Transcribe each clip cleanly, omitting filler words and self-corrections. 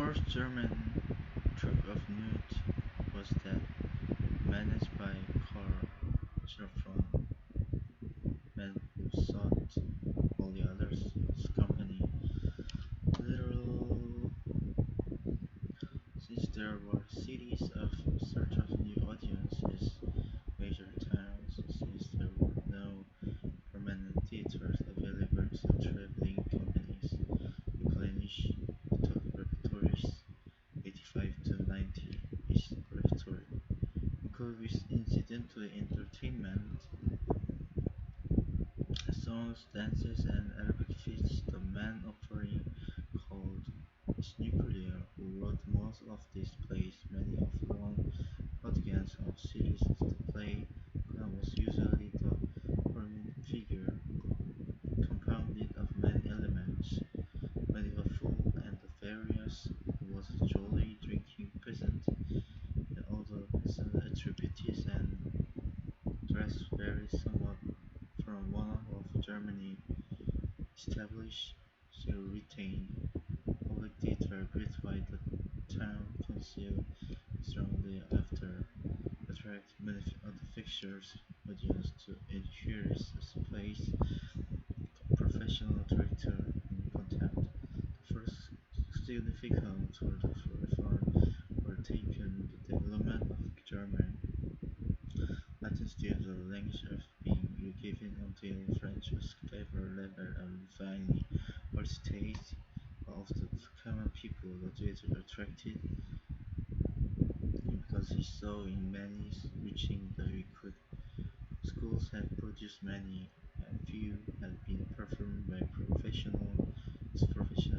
first German troupe of Newt was that managed by Karl Schramm, men who sought all the others' company. Literal, since there were cities of search of new audiences, major towns, since there were no permanent theaters available to traveling companies, replenish repertories 85 to 90 each repertory. Include with incidental entertainment, songs, dances, and Arabic feats. The man offering called is Nuclear, who wrote most of these plays. Many of long audience of series of the play. Khan was usually the prominent figure, compounded of many elements. When the fool and the various was a jolly drinking peasant, and although his attributes and dress vary somewhat from one of Germany established, still retained public theatre built by the town council strongly after attract many other fixtures audience to increase place professional director in contact. The first significant sort of reform were taken the development of German. Latin still the language of being given until French was clever level and refining all states of the common people the theater attracted him because he saw in many reaching the recruit. Schools have produced many, and few have been performed by professional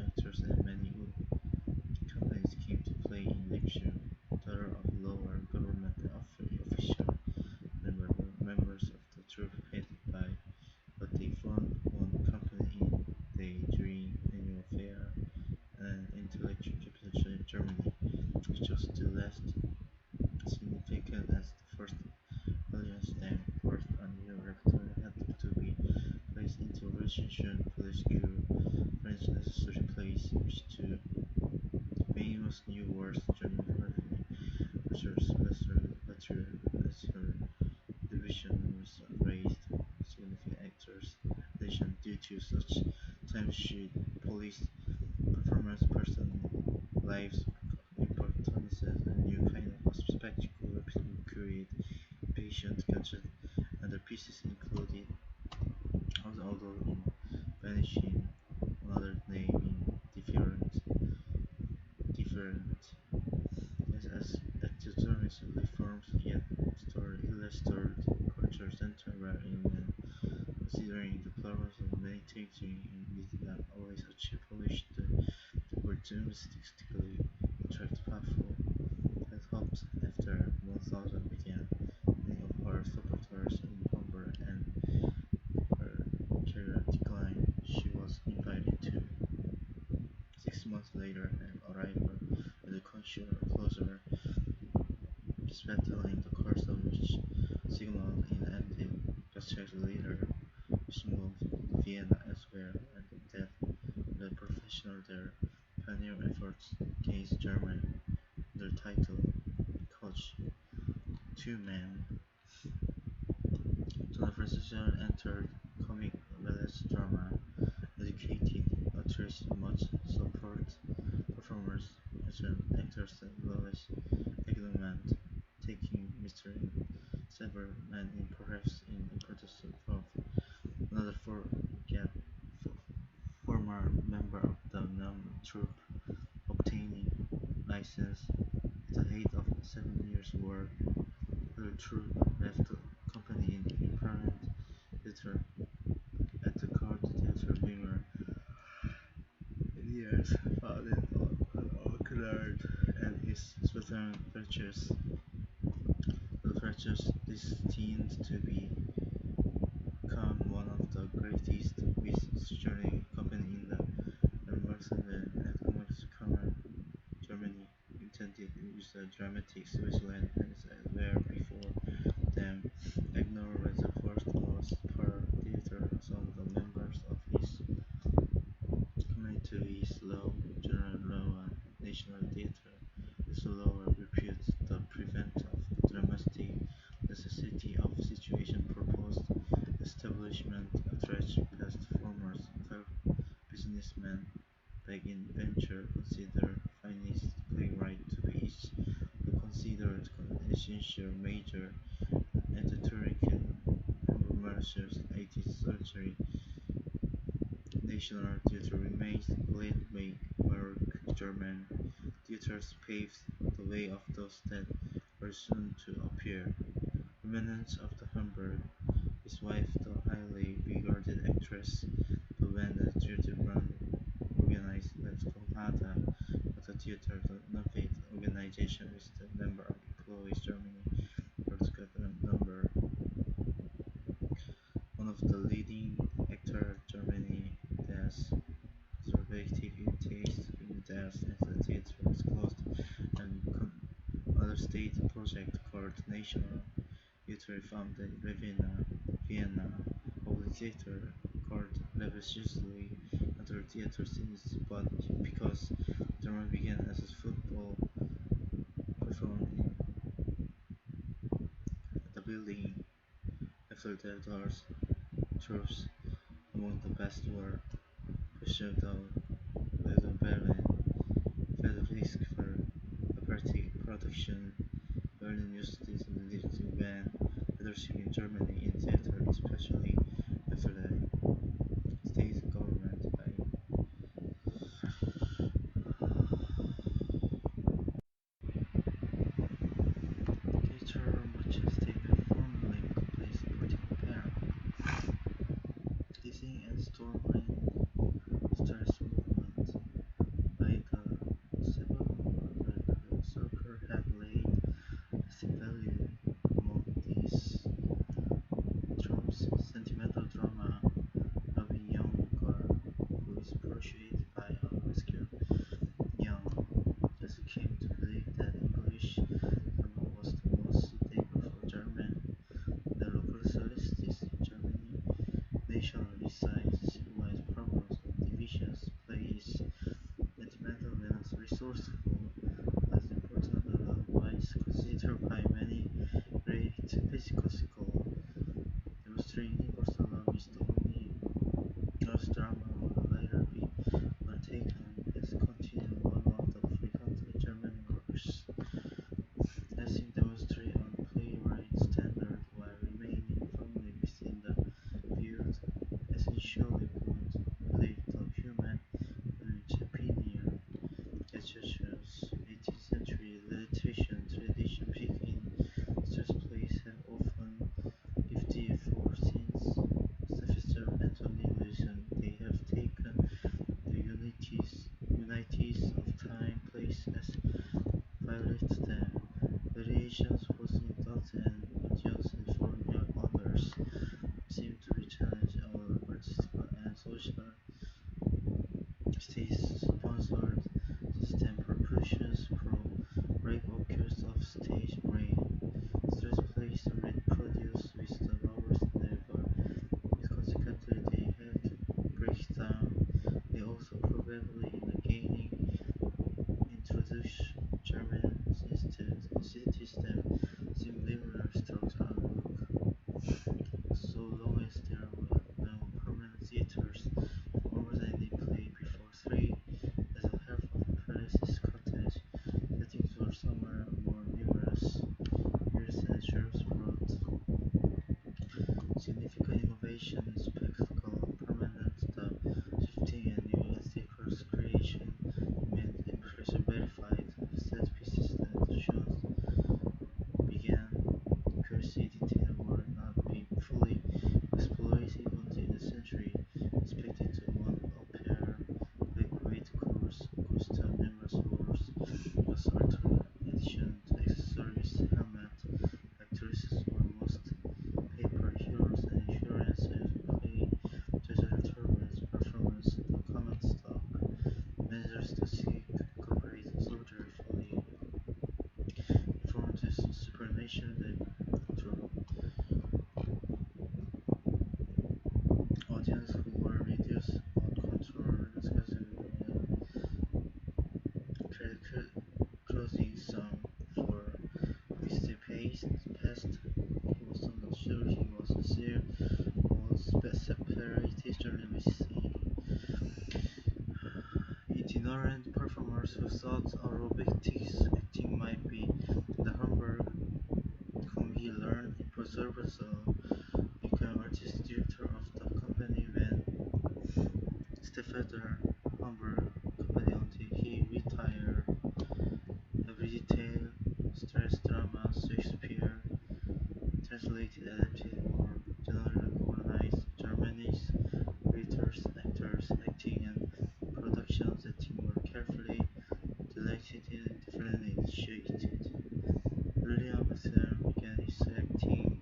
actors, and many good companies came to play in lecture. Daughter of lower government official members of the troupe headed by, but they formed one company in the during annual fair and intellectual capital Germany, which was still less significant as the first alliance and first a new repertoire had to be placed into Russian police crew French necessary place which to famous new words German referee Richard's lesser division was raised significant actors addition due to such timesheet police performance person lives importance as a new kind of spectacle rapidly create patient gadget and the pieces included although in vanishing another name in different as extraterrestrial reforms yet story illustrated culture center where in man considering the progress of many teaching in did not always achieve polish the opportunistically attract powerful had hoped after 1000 began many of her supporters in Hamburg and her career declined. She was invited to 6 months later and arrival at the closer battle in the course of which Sigmund in ended just years later, which moved to Vienna elsewhere and that the professional their pioneer efforts against Germany under title Coach Two Men. John Francisco entered comic village drama, educated actress much support performers as actors and Louis Eggman taking Mr. Sever and in perhaps in importance of another former member of the NUM troupe obtaining license at the height of 7 years' work. The troupe left the company in impermanent theater at the court theater Winger in years founded on Oakland and his Southern Purchase. The Purchase destined to become one of the greatest with company in the Mercedes economic common Germany intended to use the dramatic Switzerland as where before them Agnew was the first most per theater. Some of the members of his community is low general law and national back in venture considered finest playwright to be each considered an essential major at the Turkish Hamburger's 18th century national theatre remains led by Baroque German theatres paved the way of those that were soon to appear. Remnants of the Hamburg, his wife the highly regarded actress, but when the theatre run organized left Kolhata, but the theatre the nonprofit organization with the member of employees Germany Berchtesgaden number one of the leading actors Germany has conservative taste in death as the theatre was closed and another state project called National Theatre founded Vienna, public theatre called religiously other theatre scenes, but because drama began as a football performed in the building after the doors, troops among the best were Gustav Wilhelm Berlin, Friedrich for Apertic production. Berlin used this ability to ban leadership in Germany in theatre, especially after the state government by theatre much as taken formally complete political power. Dizzy and storming stress movement by the civil circle have laid lasting value among these tropes. Sentimental drama, Robin Younger, who is portrayed by Oscar Young, just came to believe that English drama was the most suitable for German. The local societies in Germany, national resides civilized problems of divisions, play is sentimental and resourceful, as important as otherwise considered by many great physical demonstrating universal love is the only Norse drama will later be undertaken as continuing one of the frequently German works, as if demonstrate on playwright standard while remaining firmly within the field, essentially would believe the human and Japanese gestures ignorant performers who thought aerobatics acting might be the Hamburg whom he learned improvisational became artistic director of the company when Stepfather Hamburg company until he retired. Every detail, stress drama, Shakespeare, translated, adapted, or generally recognized Germany's writers, actors, acting, and production setting were carefully selected and differently initiated. William Bethlen began his acting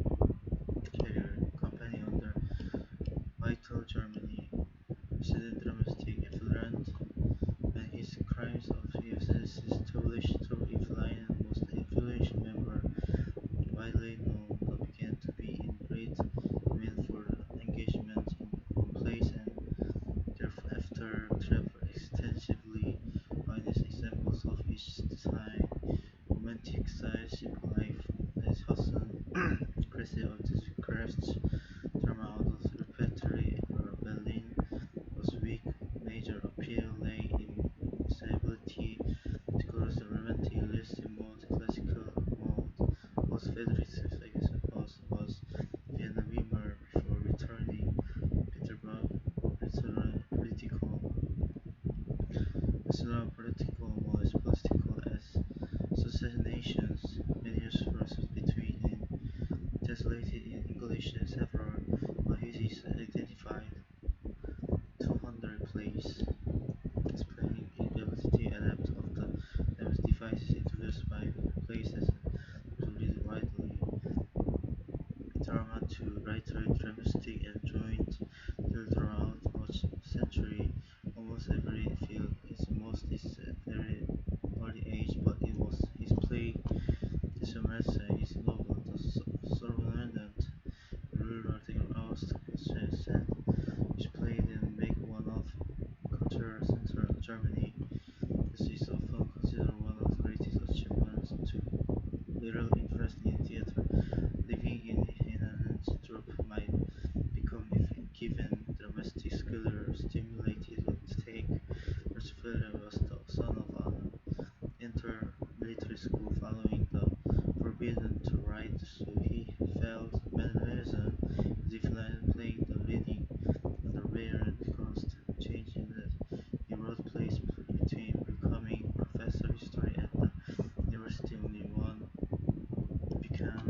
career company under Michael Germany, resident domestic effluent, when his crimes of evidence established through Evelyn was the influential member widely known but began to be in great demand for engagement in plays and thereafter traveled extensively, witnessed examples of each time romantic side simple life as Hudson Crescent of the crafts drama out of repertory where Berlin was weak. Major appeal lay in its ability to cross the romantic realistic mode, classical mode. Both Friedrich was Vienna Wimmer before returning Petersburg, political, national political, more as political as assassinations. Many years process between and translated in English several Mahizis identified 200 plays, explaining inability adapt of the famous devices introduced by places to read widely. Drama to writer, dramatic and joint throughout much century. Almost every field is most is at very early age, but it was his play, his romance, his novel, the survivant, ruler thing asked questions and which played and make one of cultural center of Germany. This is often considered one of the greatest achievements to little interest in theater. Living in Hinterlandstrup might become, if given domestic skill stimulated, would take. Roosevelt was the son of an inter-military school following the forbidden to write, so he felt mannerism as if playing the leading and the rare and caused change in that he wrote plays between becoming professor of history at the university only one became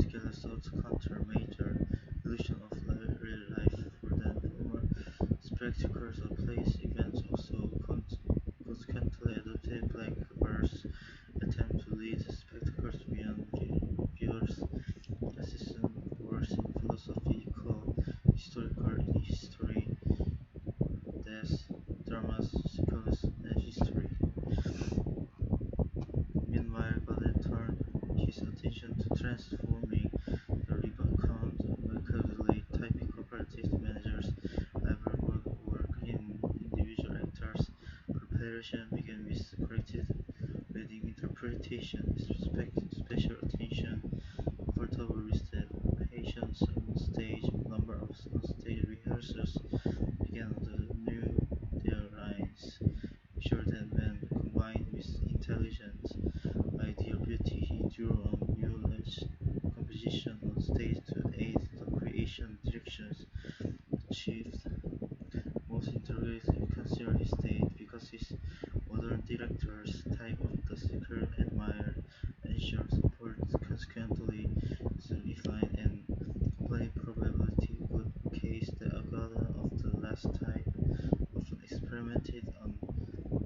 Skeletor's countermeasure, illusion of real life for the former spectacles of place events also consequently adopted Black Bear's attempt to lead spectacles beyond viewers' assistant works in philosophical, historical in history, death, dramas, sequels, and history. Meanwhile, Baden turned his attention to transforming the Rubicon markedly typical artist managers ever work in individual actors. Preparation began with corrected reading interpretation, special attention, comfortable with the patients on stage, number of on-stage rehearsals began to know their lines. Sure that when combined with intelligence, ideal beauty, he drew on new composition on stage to aid the creation directions achieved. Most interrogative consider his state because his modern director's type of the seeker admire and show support consequently so defined and complete probability good case the agata of the last type often experimented on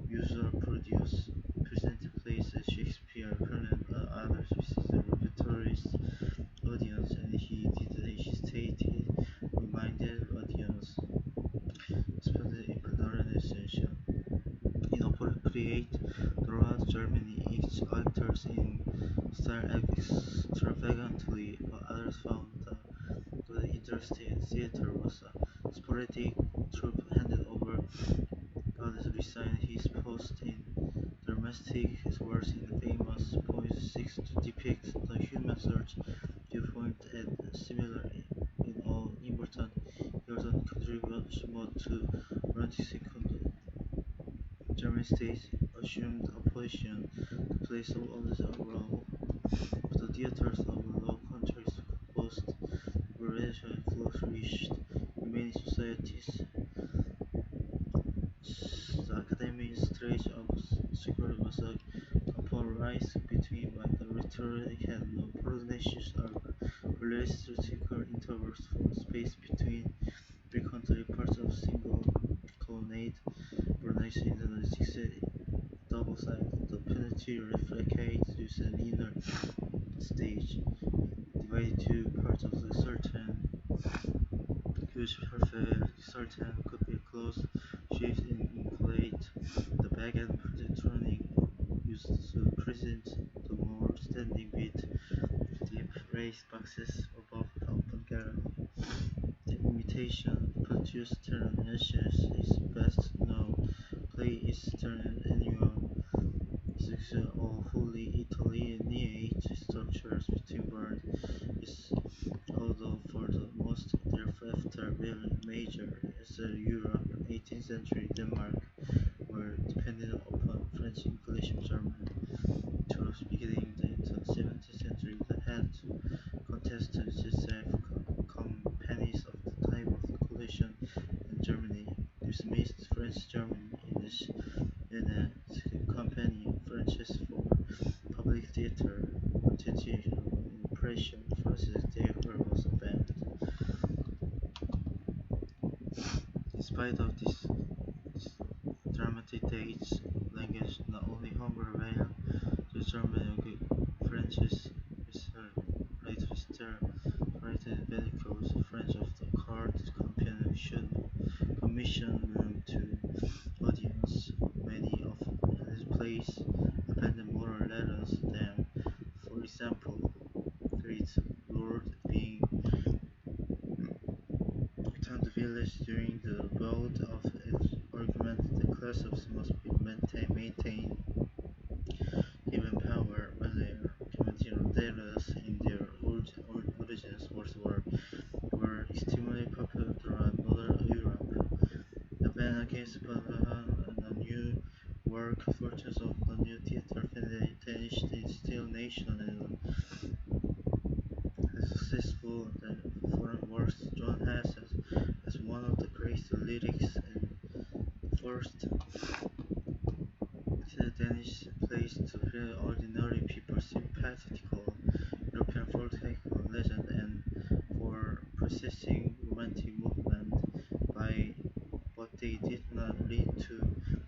user produced presented plays as Shakespeare, Conan, and others with the repertory's audience, and he did stated reminded audience, especially in modernization, inappropriate throughout Germany. Each actors in style extravagantly, but others found the good interest in theater was a sporadic troupe handed over. God resigned his post in domestic works in famous point seeks to depict the human search viewpoint and similar in all important Hilton contributes more to romantic second German states assumed opposition the place of others overall, but the theaters of the Low Countries boast racial flourished in many societies. The academy stretch of secret was a compromise between like the rhetoric and the pronouns are political intervals for space between three country parts of single colonnade. Brunei in the sixth double side. The penalty reflects use an inner stage divided two parts of the certain which perfect certain could be closed shift in include the back end electronic used to present the more standing bit deep raised boxes above the open gallery. The imitation produced terminations is best known play is turned annual section or fully interlineate structures between words is although for the most thereafter very major as Europe, 18th century Denmark were dependent upon French, English, and German troops beginning into the 17th century that had to contest the Joseph companies of the time of the coalition in Germany dismissed French Germany in a company Francis for public theatre intentional impression Francis theatre was banned. In spite of this dramatic dates, language not only Humber Rail, the German Francis is register written vehicles French of the card company should commission room to audience. Many of his plays abandon moral letters than, for example, Great Lord being returned to the village during the bout of its argument the classes must be maintained given power when they are commenting letters in their origins were extremely popular throughout modern Europe. The ban against Bavaria and the new work fortunes of the new theatre finished in Still Nation and the successful foreign works John Hess as one of the greatest lyrics and first Danish plays to feel ordinary people sympathetical European folklore legend and for processing romantic movement by but they did not lead to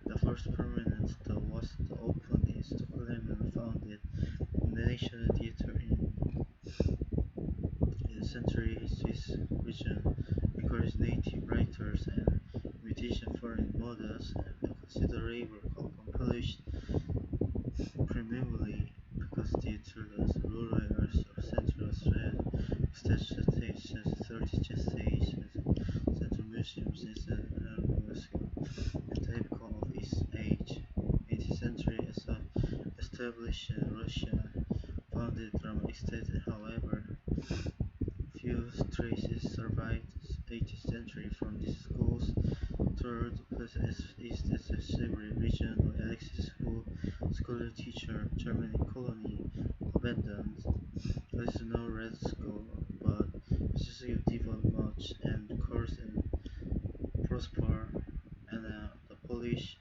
the first permanent that was opened in Stockholm and founded in the National Theatre in the century Swiss region encouraged native writers and musicians foreign models and a considerable published primarily because theaters, rural areas of Central Australia, stations, 30th stage, central museums is and typical of its age. 18th century as established in Russia, founded drama estate, however, few traces survived 18th century from these schools. Third place is the Siberian region where Alexis School, scholar teacher, German colony, abandoned. There is no red school, but Mississippi developed much and course and prosper, and the Polish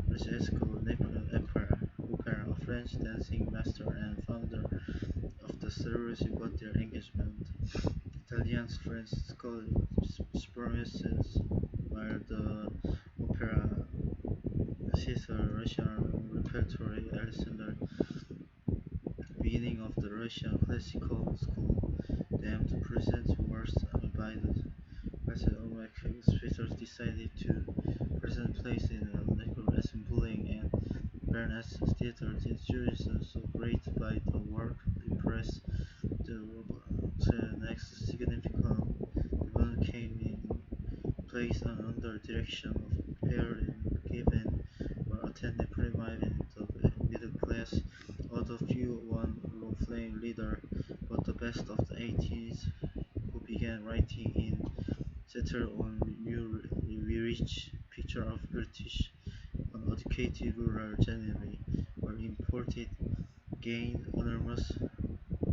Francesco Napoleon Opera, a French dancing master and founder of the celebrity got their engagement. Italians, French scholars, experiences while the opera theater Russian repertory Alexander beginning of the Russian classical school them to present works by the Macedonian speakers decided to present plays in a local assembling and Bernat's theater institution so great by the work impressed the next significant event came in place under direction of Perrin given or attended primarily the middle class, although few one role playing leader, but the best of the 18th who began writing in settled on new rich picture of British educated rural generally were imported, gained enormous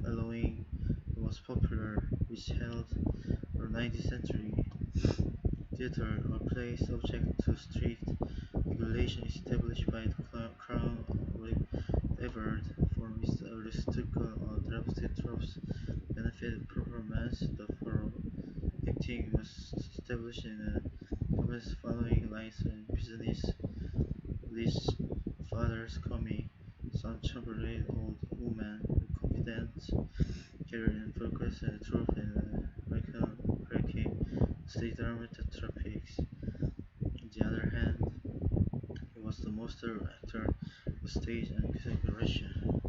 following, and was popular, which held for 19th century theatre or play subject to strict regulation established by the crown favored for its aristocratical or drafted troops benefited performance. The for acting was established in a common following lines and business list fathers coming, son chamberlain, old woman, confident, carrier and focus and troop and American cracking state armed traffics. On the other hand, he was the master actor of stage and configuration.